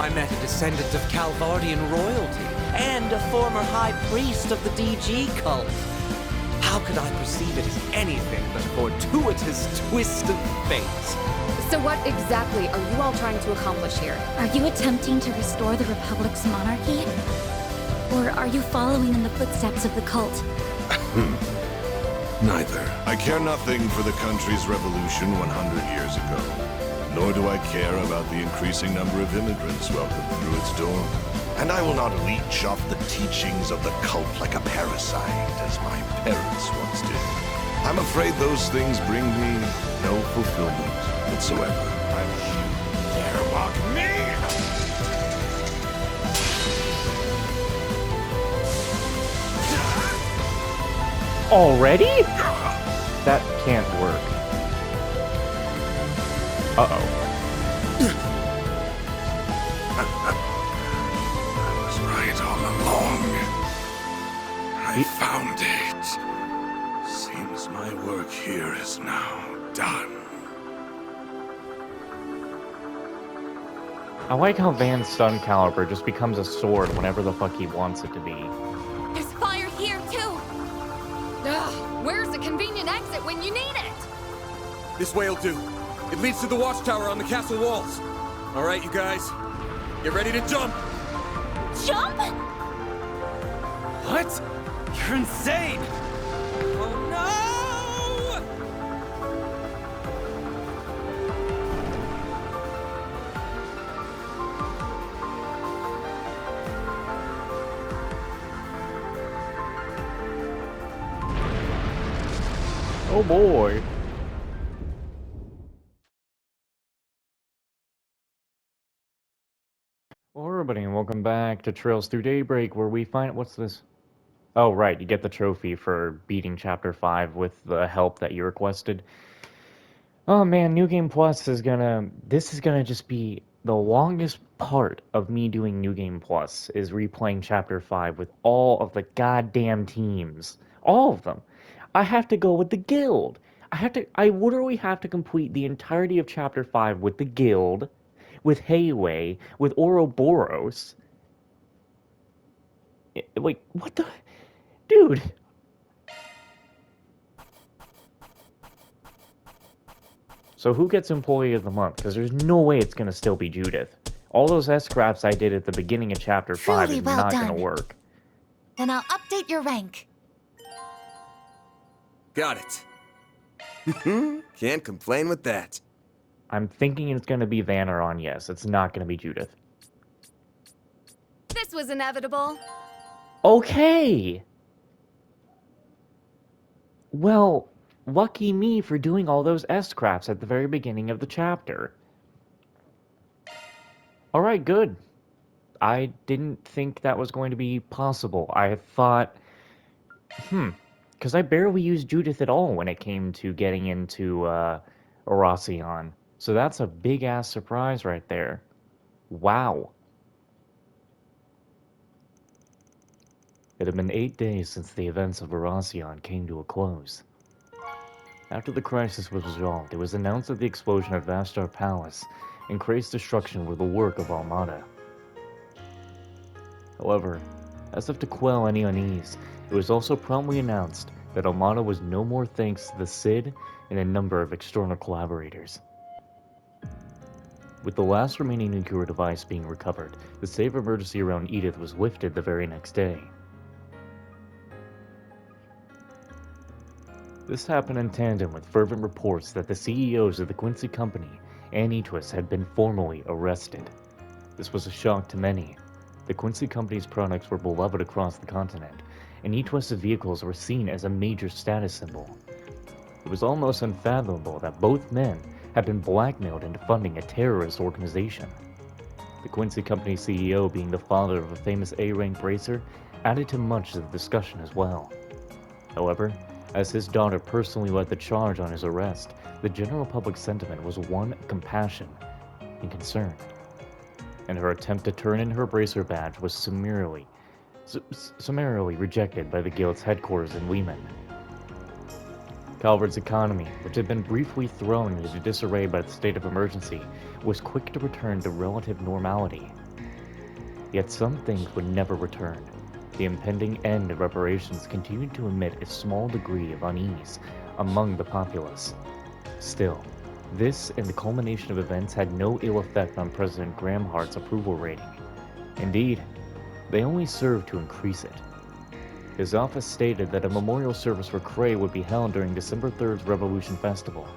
I met a descendant of Calvardian royalty and a former high priest of the DG cult. How could I perceive it as anything but a fortuitous twist of fate? So what exactly are you all trying to accomplish here? Are you attempting to restore the Republic's monarchy? Or are you following in the footsteps of the cult? Neither. I care nothing for the country's revolution 100 years ago. Nor do I care about the increasing number of immigrants welcomed through its door. And I will not leech off the teachings of the cult like a parasite, as my parents once did. I'm afraid those things bring me no fulfillment whatsoever. And you dare mock me? Already? That can't work. Uh-oh. I was right all along. I found it. Seems my work here is now done. I like how Van's stun caliber just becomes a sword whenever the fuck he wants it to be. There's fire here, too! Ugh, where's the convenient exit when you need it? This way'll do. It leads to the watchtower on the castle walls. All right, you guys. Get ready to jump! Jump? What? You're insane! Oh no! Oh boy. Well, everybody, and welcome back to Trails Through Daybreak, where we find... What's this? Oh, right, you get the trophy for beating Chapter 5 with the help that you requested. Oh man, New Game Plus is gonna... This is gonna just be the longest part of me doing New Game Plus, is replaying Chapter 5 with all of the goddamn teams. All of them. I have to go with the guild. I literally have to complete the entirety of Chapter 5 with the guild, with Hayway, with Ouroboros. Wait, what the... Dude! So who gets Employee of the Month? Because there's no way it's going to still be Judith. All those S-scraps I did at the beginning of Chapter 5 is well not done. going to work. Then I'll update your rank. Got it. Can't complain with that. I'm thinking it's going to be Vanaron, yes. It's not going to be Judith. This was inevitable. Okay! Well, lucky me for doing all those S-scraps at the very beginning of the chapter. Alright, good. I didn't think that was going to be possible. I thought... Because I barely used Judith at all when it came to getting into Oracion. So that's a big-ass surprise right there. Wow. It had been 8 days since the events of Oracion came to a close. After the crisis was resolved, it was announced that the explosion at Vastar Palace and Kray's destruction were the work of Armada. However, as if to quell any unease, it was also promptly announced that Armada was no more thanks to the Cid and a number of external collaborators. With the last remaining nuclear device being recovered, the state of emergency around Edith was lifted the very next day. This happened in tandem with fervent reports that the CEOs of the Quincy Company and Etwis had been formally arrested. This was a shock to many. The Quincy Company's products were beloved across the continent, and Etwis' vehicles were seen as a major status symbol. It was almost unfathomable that both men had been blackmailed into funding a terrorist organization. The Quincy Company CEO being the father of a famous A-rank racer added to much of the discussion as well. However, as his daughter personally led the charge on his arrest, the general public sentiment was one of compassion and concern, and her attempt to turn in her bracer badge was summarily rejected by the guild's headquarters in Lehman. Calvert's economy, which had been briefly thrown into disarray by the state of emergency, was quick to return to relative normality. Yet some things would never return. The impending end of reparations continued to emit a small degree of unease among the populace. Still, this and the culmination of events had no ill effect on President Gramhart's approval rating. Indeed, they only served to increase it. His office stated that a memorial service for Cray would be held during December 3rd's Revolution Festival.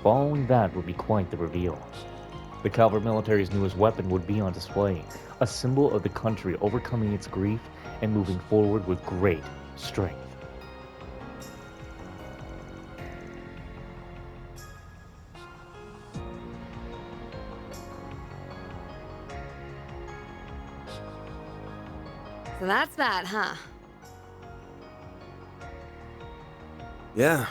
Following that would be quite the reveal. The Calvert military's newest weapon would be on display, a symbol of the country overcoming its grief and moving forward with great strength. So that's that, huh? Yeah,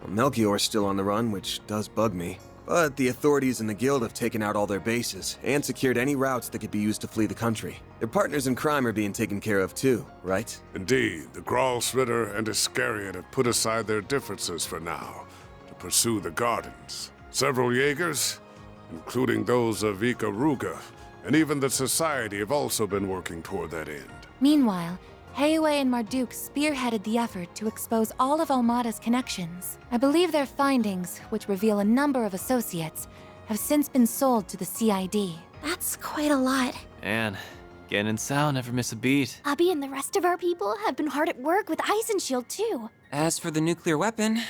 well, Melchior's still on the run, which does bug me. But the authorities and the guild have taken out all their bases, and secured any routes that could be used to flee the country. Their partners in crime are being taken care of too, right? Indeed, the Gralsritter and Iscariot have put aside their differences for now, to pursue the gardens. Several Jaegers, including those of Ikaruga, and even the Society have also been working toward that end. Meanwhile, Heiwei and Marduk spearheaded the effort to expose all of Almada's connections. I believe their findings, which reveal a number of associates, have since been sold to the CID. That's quite a lot. And getting in Sao never miss a beat. Abby and the rest of our people have been hard at work with Eisenshield too. As for the nuclear weapon,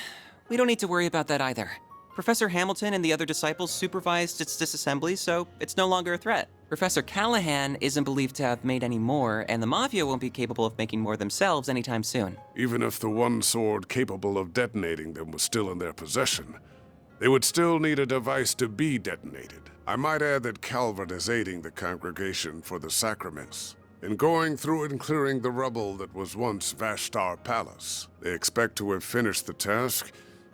we don't need to worry about that either. Professor Hamilton and the other disciples supervised its disassembly, so it's no longer a threat. Professor Callahan isn't believed to have made any more, and the Mafia won't be capable of making more themselves anytime soon. Even if the one sword capable of detonating them was still in their possession, they would still need a device to be detonated. I might add that Calvert is aiding the Congregation for the Sacraments. In going through and clearing the rubble that was once Vashtar Palace, they expect to have finished the task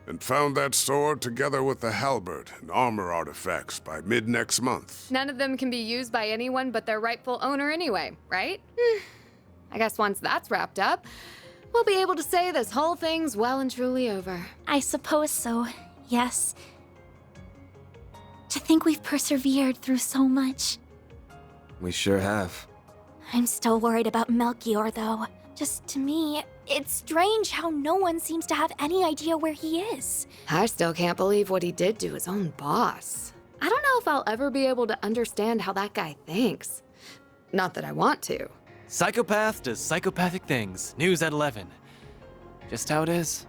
and found that sword together with the halberd and armor artifacts by mid-next month. None of them can be used by anyone but their rightful owner anyway, right? I guess once that's wrapped up, we'll be able to say this whole thing's well and truly over. I suppose so, yes. To think we've persevered through so much. We sure have. I'm still worried about Melchior, though. Just to me, it's strange how no one seems to have any idea where he is. I still can't believe what he did to his own boss. I don't know if I'll ever be able to understand how that guy thinks. Not that I want to. Psychopath does psychopathic things. News at 11. Just how it is.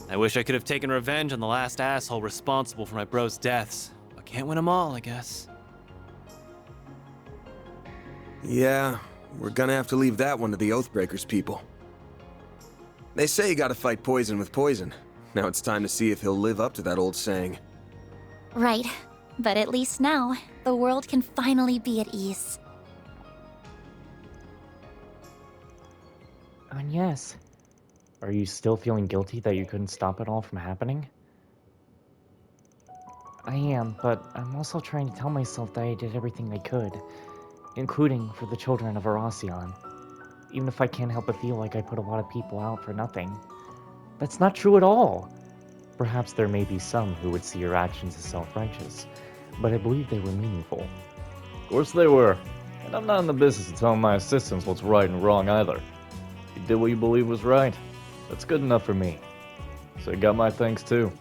I wish I could have taken revenge on the last asshole responsible for my bro's deaths, but can't win them all, I guess. Yeah, we're gonna have to leave that one to the Oathbreakers people. They say you gotta fight poison with poison. Now it's time to see if he'll live up to that old saying. Right, but at least now, the world can finally be at ease. And yes, are you still feeling guilty that you couldn't stop it all from happening? I am, but I'm also trying to tell myself that I did everything I could, including for the children of Erasion. Even if I can't help but feel like I put a lot of people out for nothing. That's not true at all. Perhaps there may be some who would see your actions as self-righteous, but I believe they were meaningful. Of course they were, and I'm not in the business of telling my assistants what's right and wrong either. You did what you believe was right. That's good enough for me. So you got my thanks too.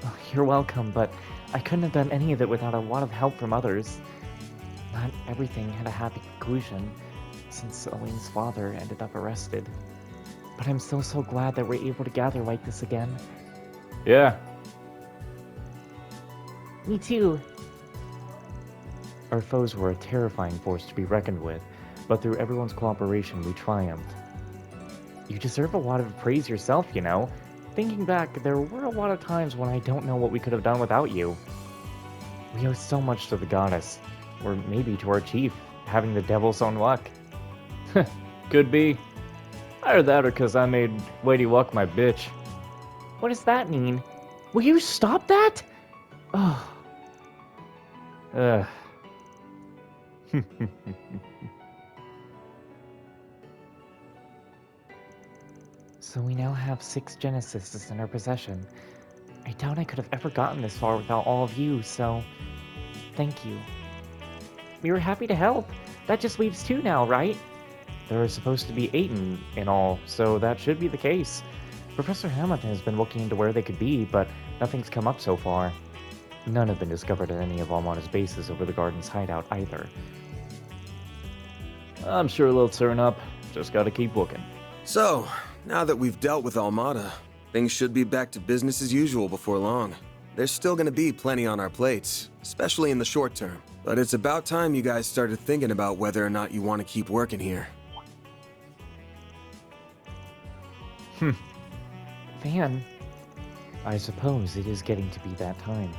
Oh, you're welcome, but I couldn't have done any of it without a lot of help from others. Not everything had a happy conclusion, since Elaine's father ended up arrested. But I'm still so glad that we're able to gather like this again. Yeah. Me too. Our foes were a terrifying force to be reckoned with, but through everyone's cooperation, we triumphed. You deserve a lot of praise yourself, you know. Thinking back, there were a lot of times when I don't know what we could have done without you. We owe so much to the goddess, or maybe to our chief, having the devil's own luck. Could be. Either that or because I made Lady Luck my bitch. What does that mean? Will you stop that? Oh. Ugh. So we now have 6 Genesises in our possession. I doubt I could have ever gotten this far without all of you, so Thank you. We were happy to help. That just leaves 2 now, right? There are supposed to be 8 in all, so that should be the case. Professor Hamilton has been looking into where they could be, but nothing's come up so far. None have been discovered at any of Almada's bases over the Garden's hideout either. I'm sure they'll turn up. Just gotta keep looking. So, now that we've dealt with Almada, things should be back to business as usual before long. There's still gonna be plenty on our plates, especially in the short term. But it's about time you guys started thinking about whether or not you want to keep working here. Van, I suppose it is getting to be that time.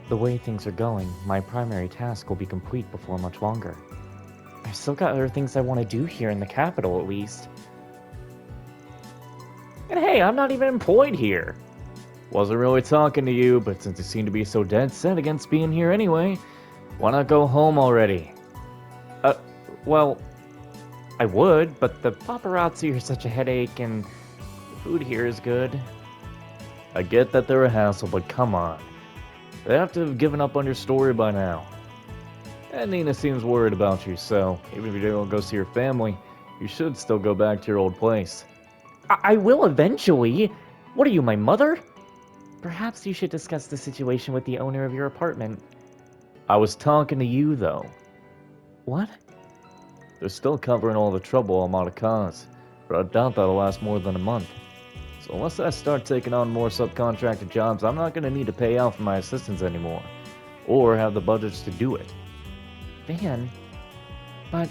The way things are going, my primary task will be complete before much longer. I've still got other things I want to do here in the capital, at least. And hey, I'm not even employed here. Wasn't really talking to you, but since you seem to be so dead set against being here anyway, why not go home already? Well, I would, but the paparazzi are such a headache, and the food here is good. I get that they're a hassle, but come on. They have to have given up on your story by now. And Nina seems worried about you, so even if you don't go see your family, you should still go back to your old place. I will eventually. What are you, my mother? Perhaps you should discuss the situation with the owner of your apartment. I was talking to you, though. What? They're still covering all the trouble Almada caused, but I doubt that'll last more than a month. So unless I start taking on more subcontracted jobs, I'm not going to need to pay out for my assistants anymore, or have the budgets to do it. Van, but...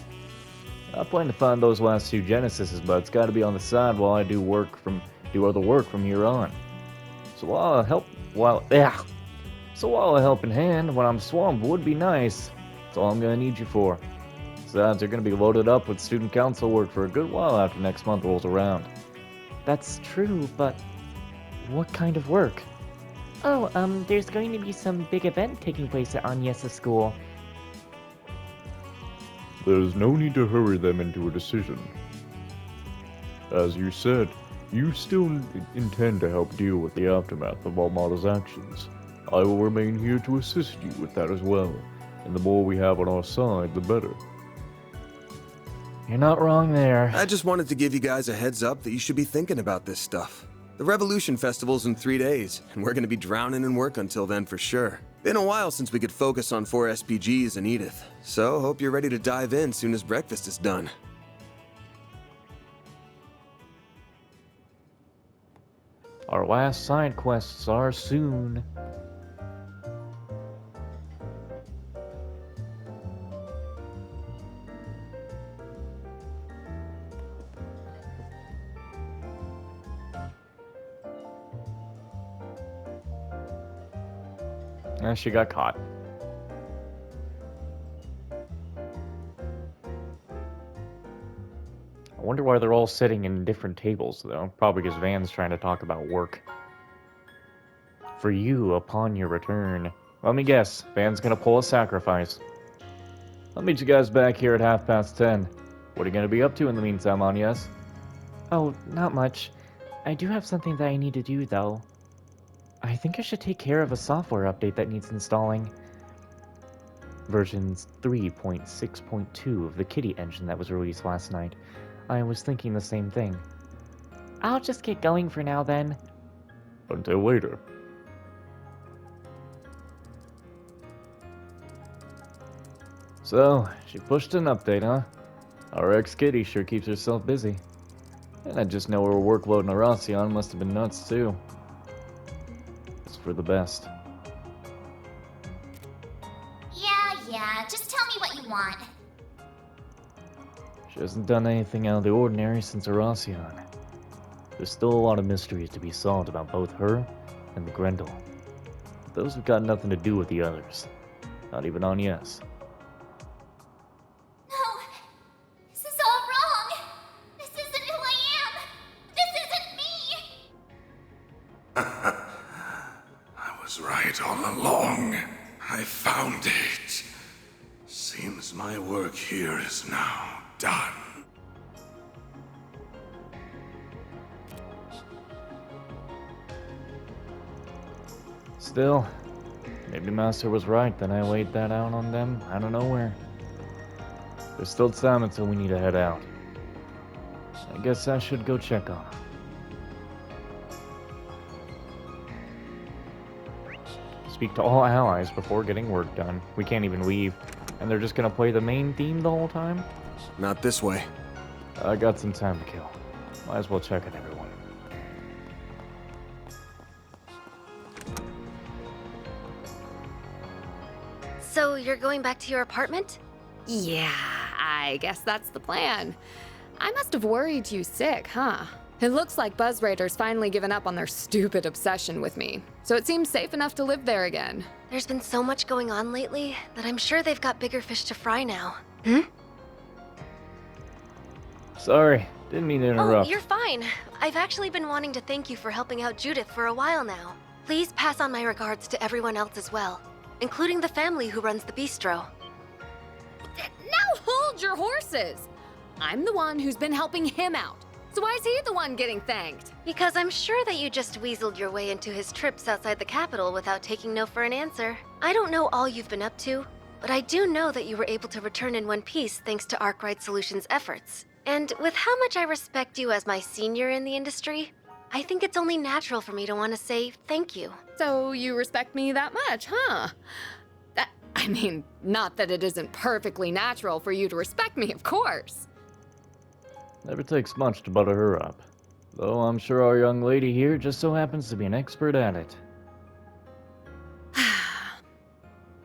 I plan to find those last 2 Genesises, but it's got to be on the side while I do other work from here on. So while a helping hand when I'm swamped would be nice. That's all I'm gonna need you for. Besides, you're gonna be loaded up with student council work for a good while after next month rolls around. That's true, but what kind of work? Oh, there's going to be some big event taking place at Agnes' school. There's no need to hurry them into a decision. As you said, you still intend to help deal with the aftermath of Almada's actions. I will remain here to assist you with that as well, and the more we have on our side, the better. You're not wrong there. I just wanted to give you guys a heads up that you should be thinking about this stuff. The Revolution Festival's in 3 days, and we're gonna be drowning in work until then for sure. Been a while since we could focus on 4 SPGs and Edith, so hope you're ready to dive in soon as breakfast is done. Our last side quests are soon. She got caught. I wonder why they're all sitting in different tables, though. Probably because Van's trying to talk about work. For you, upon your return. Let me guess, Van's gonna pull a sacrifice. I'll meet you guys back here at 10:30. What are you gonna be up to in the meantime, Agnes? Oh, not much. I do have something that I need to do, though. I think I should take care of a software update that needs installing. Version 3.6.2 of the Kitty engine that was released last night. I was thinking the same thing. I'll just get going for now, then. Until later. So, she pushed an update, huh? Our ex-Kitty sure keeps herself busy. And I just know her workload in Aracion must have been nuts, too. It's for the best. Yeah, just tell me what you want. She hasn't done anything out of the ordinary since Aracion. There's still a lot of mysteries to be solved about both her and the Grendel. But those have got nothing to do with the others. Not even Agnes. No, this is all wrong. This isn't who I am. This isn't me. I was right all along. I found it. Seems my work here is now done. Still, Maybe Master was right that I laid that out on them out of nowhere. There's still time until we need to head out. I guess I should go check on him. Speak to all allies before getting work done. We can't even leave. And they're just gonna play the main theme the whole time? Not this way. I got some time to kill. Might as well check on everyone. So you're going back to your apartment? Yeah, I guess that's the plan. I must have worried you sick, huh? It looks like Buzz Raiders finally given up on their stupid obsession with me, so it seems safe enough to live there again. There's been so much going on lately that I'm sure they've got bigger fish to fry now. Sorry, didn't mean to Oh, interrupt. you're fine. I've actually been wanting to thank you for helping out Judith for a while now. Please pass on my regards to everyone else as well, including the family who runs the bistro. Now hold your horses! I'm the one who's been helping him out. So why is he the one getting thanked? Because I'm sure that you just weaseled your way into his trips outside the capital without taking no for an answer. I don't know all you've been up to, but I do know that you were able to return in one piece thanks to Arkwright Solutions' efforts. And with how much I respect you as my senior in the industry, I think it's only natural for me to want to say thank you. So you respect me that much, huh? I mean, not that it isn't perfectly natural for you to respect me, of course. Never takes much to butter her up. Though I'm sure our young lady here just so happens to be an expert at it.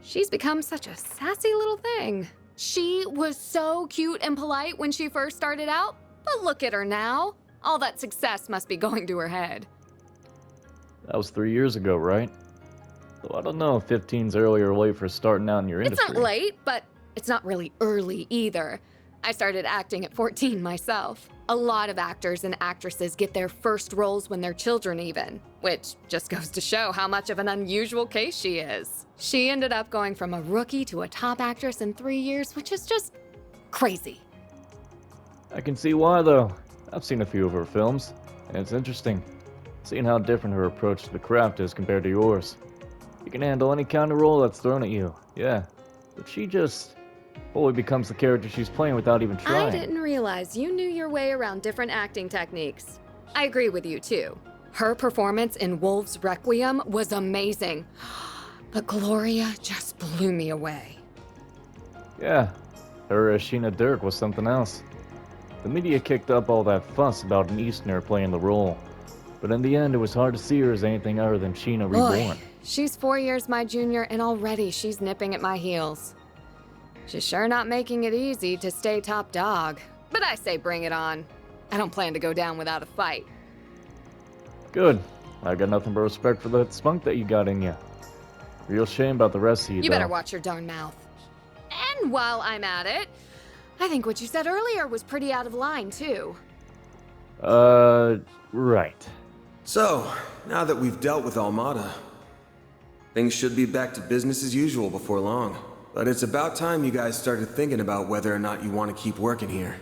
She's become such a sassy little thing. She was so cute and polite when she first started out, but look at her now. All that success must be going to her head. That was 3 years ago, right? Though I don't know if 15's early or late for starting out in your industry. It's not late, but it's not really early either. I started acting at 14 myself. A lot of actors and actresses get their first roles when they're children even, which just goes to show how much of an unusual case she is. She ended up going from a rookie to a top actress in 3 years, which is just crazy. I can see why, though. I've seen a few of her films, and it's interesting, seeing how different her approach to the craft is compared to yours. You can handle any kind of role that's thrown at you, yeah, but she just fully becomes the character she's playing without even trying. I didn't realize you knew your way around different acting techniques. I agree with you, too. Her performance in Wolf's Requiem was amazing, but Gloria just blew me away. Yeah, her as Sheena Dirk was something else. The media kicked up all that fuss about an Easterner playing the role, but in the end it was hard to see her as anything other than Sheena reborn. Boy, she's 4 years my junior, and already she's nipping at my heels. She's sure not making it easy to stay top dog. But I say bring it on. I don't plan to go down without a fight. Good. I got nothing but respect for that spunk that you got in you. Real shame about the rest of you, You though. better watch your darn mouth. And while I'm at it, I think what you said earlier was pretty out of line, too. Right. So, now that we've dealt with Almada, things should be back to business as usual before long. But it's about time you guys started thinking about whether or not you want to keep working here.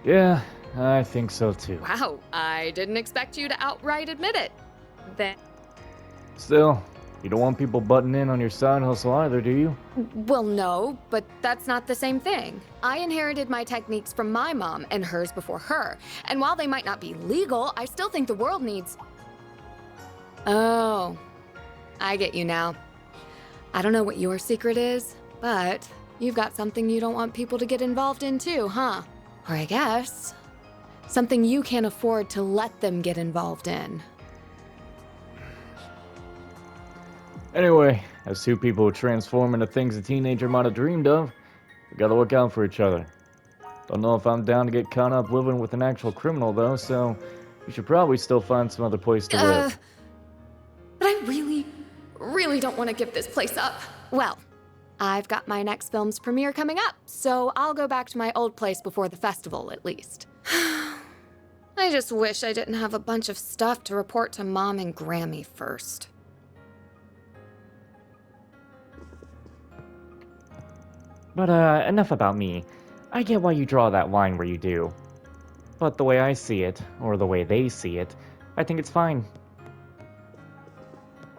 Yeah, I think so too. Wow, I didn't expect you to outright admit it. Then, Still, you don't want people butting in on your side hustle either, do you? well, no, but that's not the same thing. I inherited my techniques from my mom and hers before her. And while they might not be legal, I still think the world needs... Oh, I get you now. I don't know what your secret is, but you've got something you don't want people to get involved in too, huh? Or I guess, something you can't afford to let them get involved in. Anyway, as two people who transform into things a teenager might have dreamed of, we gotta look out for each other. Don't know if I'm down to get caught up living with an actual criminal though, so you should probably still find some other place to live. But I really don't want to give this place up. Well, I've got my next film's premiere coming up, so I'll go back to my old place before the festival, at least. I just wish I didn't have a bunch of stuff to report to Mom and Grammy first. But, enough about me. I get why you draw that line where you do. But the way I see it, or the way they see it, I think it's fine.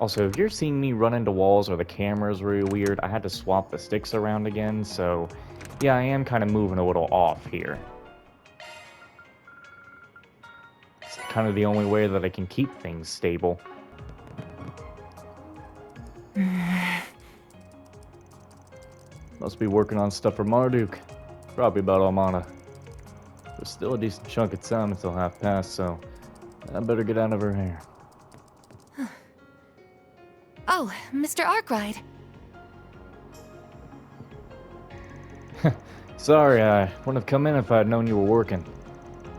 Also, if you're seeing me run into walls or the camera's really weird, I had to swap the sticks around again, so yeah, I am kind of moving a little off here. It's kind of the only way that I can keep things stable. Must be working on stuff for Marduk. Probably about Almana. There's still a decent chunk of time until half past, so I better get out of her hair. Oh, Mr. Arkwright. Sorry, I wouldn't have come in if I had known you were working.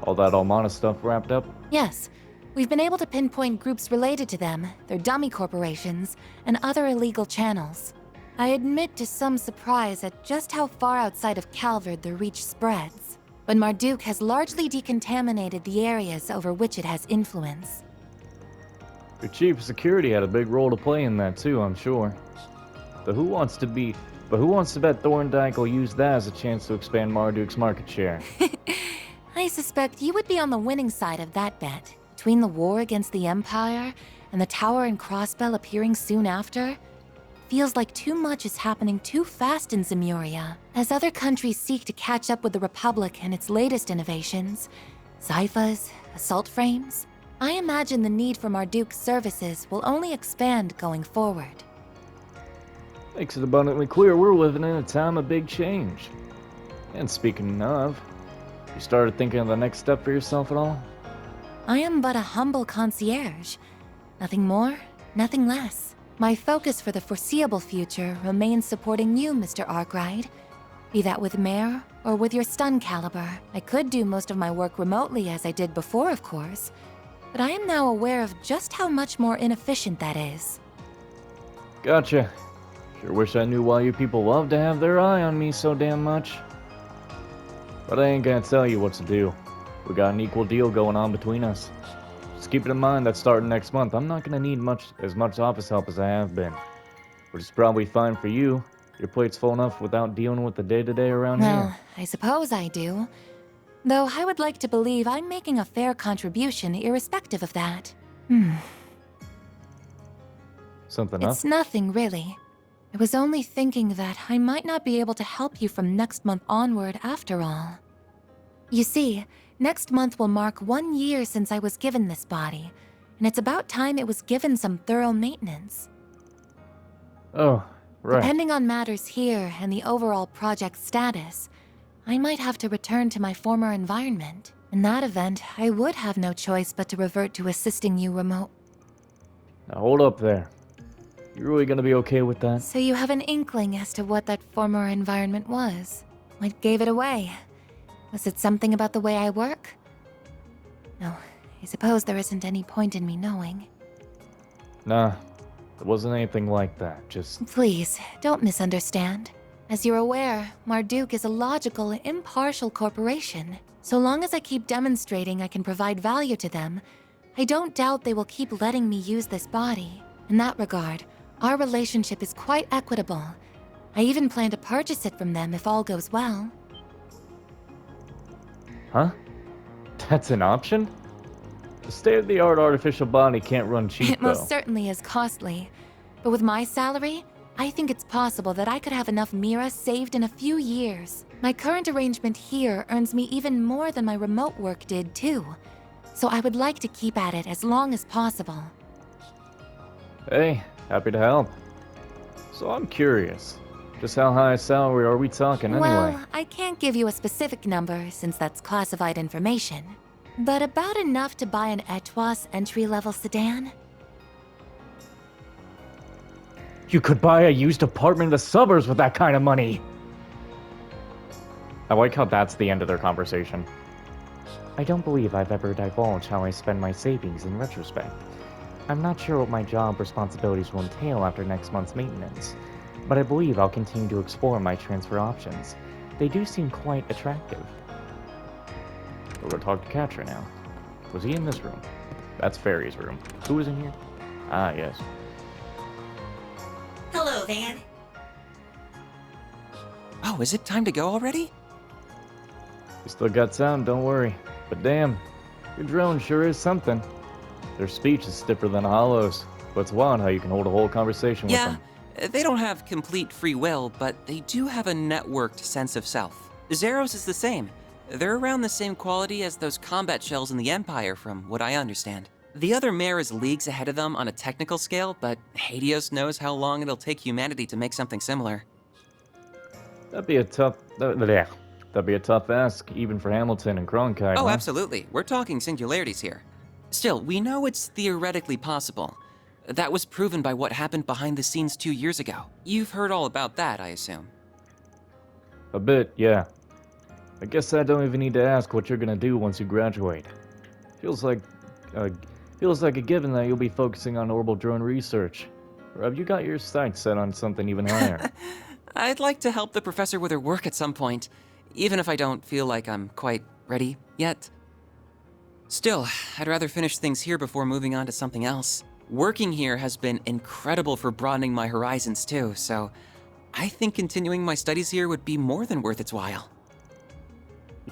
All that Almana stuff wrapped up? Yes. We've been able to pinpoint groups related to them, their dummy corporations, and other illegal channels. I admit to some surprise at just how far outside of Calvard their reach spreads. But Marduk has largely decontaminated the areas over which it has influence. Your chief of security had a big role to play in that too, I'm sure. But who wants to bet Thorndyke will use that as a chance to expand Marduk's market share? I suspect you would be on the winning side of that bet. Between the war against the Empire and the Tower and Crossbell appearing soon after, feels like too much is happening too fast in Zemuria. As other countries seek to catch up with the Republic and its latest innovations, Zyphas, assault frames, I imagine the need for Marduk's services will only expand going forward. Makes it abundantly clear we're living in a time of big change. And speaking of, you started thinking of the next step for yourself at all? I am but a humble concierge. Nothing more, nothing less. My focus for the foreseeable future remains supporting you, Mr. Arkwright. Be that with Mare or with your stun caliber. I could do most of my work remotely as I did before, of course, but I am now aware of just how much more inefficient that is. Gotcha. Sure wish I knew why you people love to have their eye on me so damn much. But I ain't gonna tell you what to do. We got an equal deal going on between us. Just keep it in mind that starting next month, I'm not gonna need as much office help as I have been. Which is probably fine for you. Your plate's full enough without dealing with the day-to-day around Well, here. I suppose I do. Though I would like to believe I'm making a fair contribution irrespective of that. Something up? It's nothing, really. I was only thinking that I might not be able to help you from next month onward after all. You see, next month will mark 1 year since I was given this body, and it's about time it was given some thorough maintenance. Oh, right. Depending on matters here and the overall project status, I might have to return to my former environment. In that event, I would have no choice but to revert to assisting you remote. Now hold up there. You really gonna be okay with that? So you have an inkling as to what that former environment was? What gave it away? Was it something about the way I work? No, I suppose there isn't any point in me knowing. Nah, it wasn't anything like that, just... Please, don't misunderstand. As you're aware, Marduk is a logical, impartial corporation. So long as I keep demonstrating I can provide value to them, I don't doubt they will keep letting me use this body. In that regard, our relationship is quite equitable. I even plan to purchase it from them if all goes well. Huh? That's an option? The state-of-the-art artificial body can't run cheap, It most though. certainly is costly. But with my salary, I think it's possible that I could have enough Mira saved in a few years. My current arrangement here earns me even more than my remote work did, too. So I would like to keep at it as long as possible. Hey, happy to help. So I'm curious. Just how high a salary are we talking anyway? Well, I can't give you a specific number since that's classified information. But about enough to buy an Etwas entry-level sedan? You could buy a used apartment in the suburbs with that kind of money! I like how that's the end of their conversation. I don't believe I've ever divulged how I spend my savings in retrospect. I'm not sure what my job responsibilities will entail after next month's maintenance, but I believe I'll continue to explore my transfer options. They do seem quite attractive. We're gonna talk to Katra now. Was he in this room? That's Fairy's room. Who was in here? Ah, yes. Hello, Van. Oh, is it time to go already? We still got time, don't worry. But damn, your drone sure is something. Their speech is stiffer than a hollow's. But it's wild how you can hold a whole conversation with Yeah, them. they don't have complete free will, but they do have a networked sense of self. Zeros is the same. They're around the same quality as those combat shells in the Empire, from what I understand. The other mare is leagues ahead of them on a technical scale, but Hades knows how long it'll take humanity to make something similar. That'd be a tough. That'd be a tough ask, even for Hamilton and Cronkite, Oh, huh? absolutely. We're talking singularities here. Still, we know it's theoretically possible. That was proven by what happened behind the scenes 2 years ago. You've heard all about that, I assume. A bit, yeah. I guess I don't even need to ask what you're gonna do once you graduate. Feels like, uh, feels like a given that you'll be focusing on orbital drone research. Or have you got your sights set on something even higher? I'd like to help the professor with her work at some point, even if I don't feel like I'm quite ready yet. Still, I'd rather finish things here before moving on to something else. Working here has been incredible for broadening my horizons too, so I think continuing my studies here would be more than worth its while.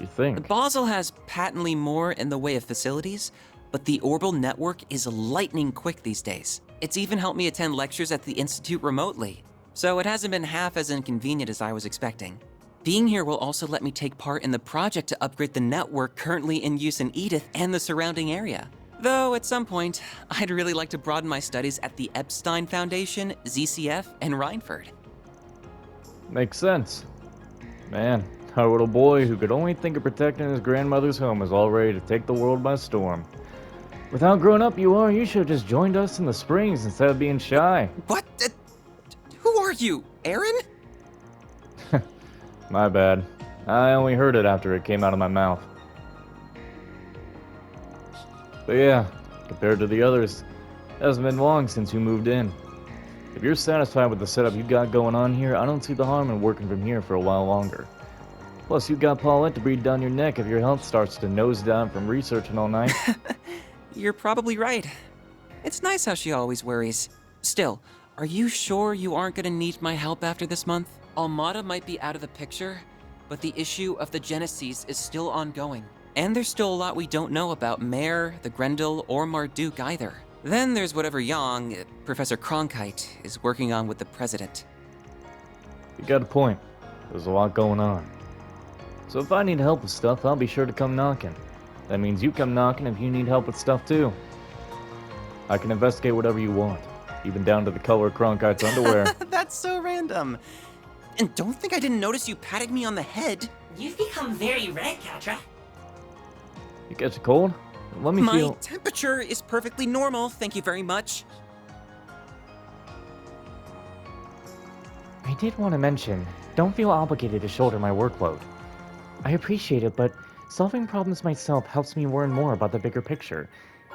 You think? Basel has patently more in the way of facilities, but the orbital network is lightning quick these days. It's even helped me attend lectures at the Institute remotely, so it hasn't been half as inconvenient as I was expecting. Being here will also let me take part in the project to upgrade the network currently in use in Edith and the surrounding area. Though at some point, I'd really like to broaden my studies at the Epstein Foundation, ZCF, and Rhineford. Makes sense. Man, our little boy who could only think of protecting his grandmother's home is all ready to take the world by storm. With how grown up you are, you should have just joined us in the Springs instead of being shy. What? Who are you, Aaron? My bad. I only heard it after it came out of my mouth. But yeah, compared to the others, it hasn't been long since you moved in. If you're satisfied with the setup you got going on here, I don't see the harm in working from here for a while longer. Plus, you got Paulette to breathe down your neck if your health starts to nosedive from researching all night. You're probably right. It's nice how she always worries. Still, are you sure you aren't gonna need my help after this month? Almada might be out of the picture, but the issue of the Genesis is still ongoing. And there's still a lot we don't know about Mare, the Grendel, or Marduk either. Then there's whatever Yang, Professor Cronkite, is working on with the President. You got a point. There's a lot going on. So if I need help with stuff, I'll be sure to come knocking. That means you come knocking if you need help with stuff too. I can investigate whatever you want, even down to the color of Cronkite's underwear. That's so random. And don't think I didn't notice you patting me on the head. You've become very red, Katra. You catch a cold? Let me My feel. temperature is perfectly normal, thank you very much. I did want to mention, don't feel obligated to shoulder my workload. I appreciate it, but solving problems myself helps me learn more about the bigger picture.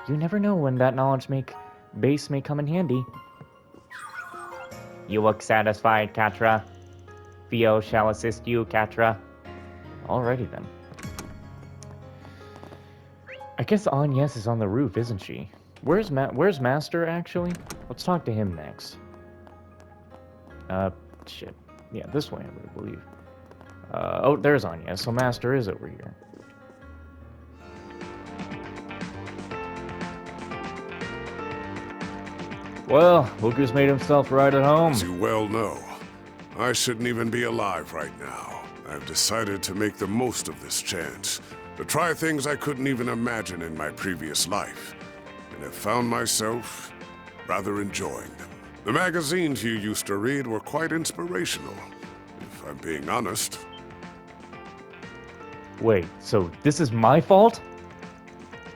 You never know when that knowledge base may come in handy. You look satisfied, Katra. Theo shall assist you, Katra. Alrighty then. I guess Agnes is on the roof, isn't she? Where's Master, actually? Let's talk to him next. Shit. Yeah, this way, I would believe. Oh, there's Agnes, so Master is over here. Well, look who's made himself right at home. As you well know, I shouldn't even be alive right now. I've decided to make the most of this chance, to try things I couldn't even imagine in my previous life, and have found myself rather enjoying them. The magazines you used to read were quite inspirational, if I'm being honest. Wait, so this is my fault?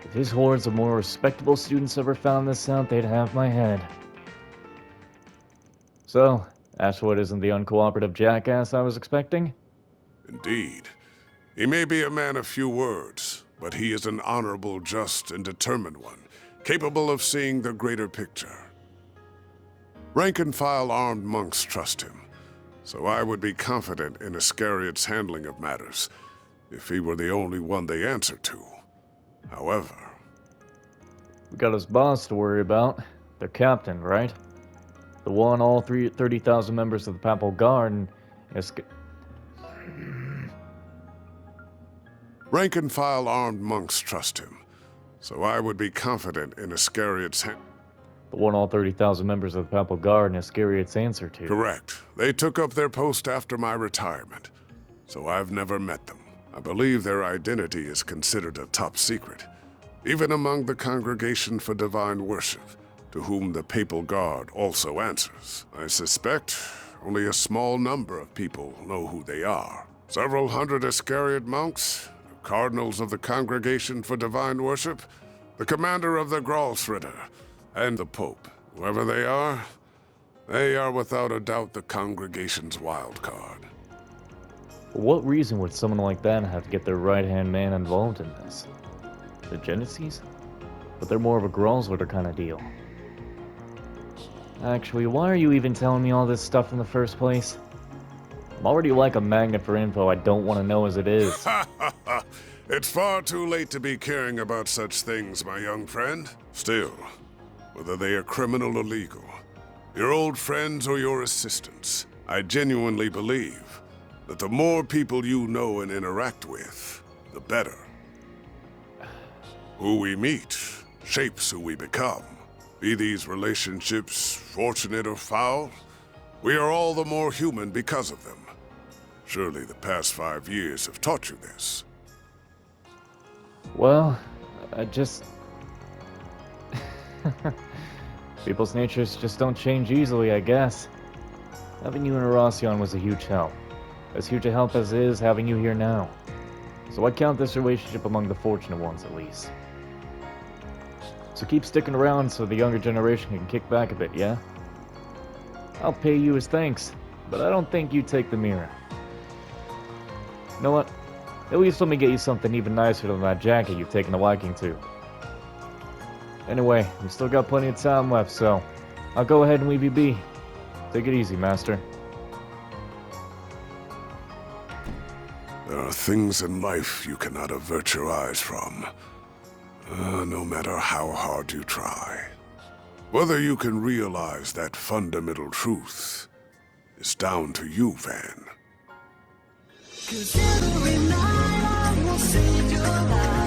If his hordes of more respectable students ever found this out, they'd have my head. So, Ashwood isn't the uncooperative jackass I was expecting? Indeed. He may be a man of few words, but he is an honorable, just, and determined one, capable of seeing the greater picture. Rank-and-file armed monks trust him, so I would be confident in Iscariot's handling of matters, if he were the only one they answer to. However... We got his boss to worry about. Their captain, right? The one all 30,000 members of the Papal Guard and... Rank-and-file armed monks trust him, so I would be confident in Iscariot's The one all 30,000 members of the Papal Guard and Iscariot's answer to. Correct. They took up their post after my retirement, so I've never met them. I believe their identity is considered a top secret, even among the Congregation for Divine Worship, to whom the Papal Guard also answers. I suspect only a small number of people know who they are. Several hundred Iscariot monks, the cardinals of the Congregation for Divine Worship, the commander of the Gralsritter, and the Pope. Whoever they are without a doubt the Congregation's wild card. For what reason would someone like that have to get their right-hand man involved in this? The Genesees? But they're more of a Gralsritter kind of deal. Actually, why are you even telling me all this stuff in the first place? I'm already like a magnet for info I don't want to know as it is. It's far too late to be caring about such things, my young friend. Still, whether they are criminal or legal, your old friends or your assistants, I genuinely believe that the more people you know and interact with, the better. Who we meet shapes who we become. Be these relationships fortunate or foul, we are all the more human because of them. Surely the past 5 years have taught you this. Well, I just... People's natures just don't change easily, I guess. Having you in Erasion was a huge help. As huge a help as it is having you here now. So I count this relationship among the fortunate ones, at least. So keep sticking around so the younger generation can kick back a bit, yeah? I'll pay you as thanks, but I don't think you take the mirror. You know what? At least let me get you something even nicer than that jacket you've taken a liking to. Anyway, we still got plenty of time left, so I'll go ahead and leave you be. Take it easy, Master. There are things in life you cannot avert your eyes from, no matter how hard you try. Whether you can realize that fundamental truth is down to you, Van. 'Cause every night I will save your life.